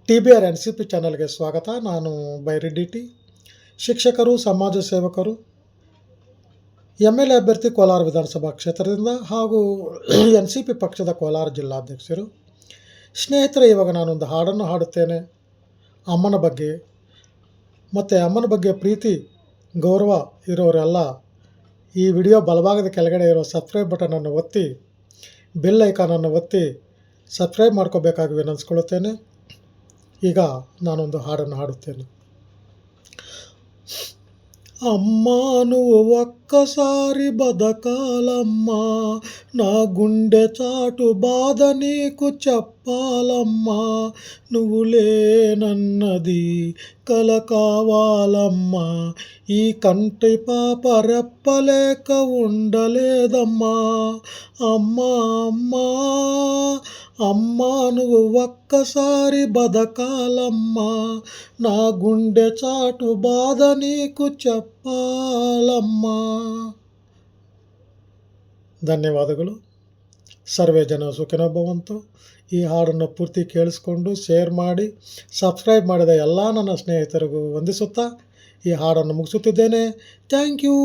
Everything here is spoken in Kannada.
TBR NCP ಚಾನಲ್ಗೆ ಸ್ವಾಗತ. ನಾನು ಬೈರೆಡ್ಡಿ ಟಿ. ಶಿಕ್ಷಕರು, ಸಮಾಜ ಸೇವಕರು, MLA ಅಭ್ಯರ್ಥಿ ಕೋಲಾರ ವಿಧಾನಸಭಾ ಕ್ಷೇತ್ರದಿಂದ ಹಾಗೂ NCP ಪಕ್ಷದ ಕೋಲಾರ ಜಿಲ್ಲಾಧ್ಯಕ್ಷರು. ಸ್ನೇಹಿತರೆ, ಇವಾಗ ನಾನೊಂದು ಹಾಡನ್ನು ಹಾಡುತ್ತೇನೆ ಅಮ್ಮನ ಬಗ್ಗೆ. ಮತ್ತು ಅಮ್ಮನ ಬಗ್ಗೆ ಪ್ರೀತಿ ಗೌರವ ಇರೋರೆಲ್ಲ ಈ ವಿಡಿಯೋ ಬಲಭಾಗದ ಕೆಳಗಡೆ ಇರೋ ಸಬ್ಸ್ಕ್ರೈಬ್ ಬಟನನ್ನು ಒತ್ತಿ, ಬೆಲ್ ಐಕಾನನ್ನು ಒತ್ತಿ ಸಬ್ಸ್ಕ್ರೈಬ್ ಮಾಡ್ಕೋಬೇಕಾಗಿ ವಿನಂತಿಸ್ಕೊಳ್ಳುತ್ತೇನೆ. ಈಗ ನಾನೊಂದು ಹಾಡನ್ನು ಹಾಡುತ್ತೇನೆ. అమ్మ నువ్వు ఒక్కసారి బతకాలమ్మా, నా గుండె చాటు బాధ నీకు చెప్పాలమ్మా. నువ్వు లేనన్నది కల కావాలమ్మా, ఈ కంటి పాప రెప్పలేక ఉండలేదమ్మా. అమ్మా అమ్మా అమ్మా నువ్వు ఒక్కసారి బతకాలమ్మా, నా గుండె చాటు బాధ నీకు చెప్పాలమ్మా. ಧನ್ಯವಾದಗಳು. ಸರ್ವೇ ಜನ ಸುಖಿನೋ ಭವಂತು. ಈ ಹಾಡನ್ನು ಪೂರ್ತಿ ಕೇಳಿಸ್ಕೊಂಡು ಶೇರ್ ಮಾಡಿ, ಸಬ್ಸ್ಕ್ರೈಬ್ ಮಾಡಿದ ಎಲ್ಲ ನನ್ನ ಸ್ನೇಹಿತರಿಗೂ ವಂದಿಸುತ್ತಾ ಈ ಹಾಡನ್ನು ಮುಗಿಸುತ್ತಿದ್ದೇನೆ. Thank you.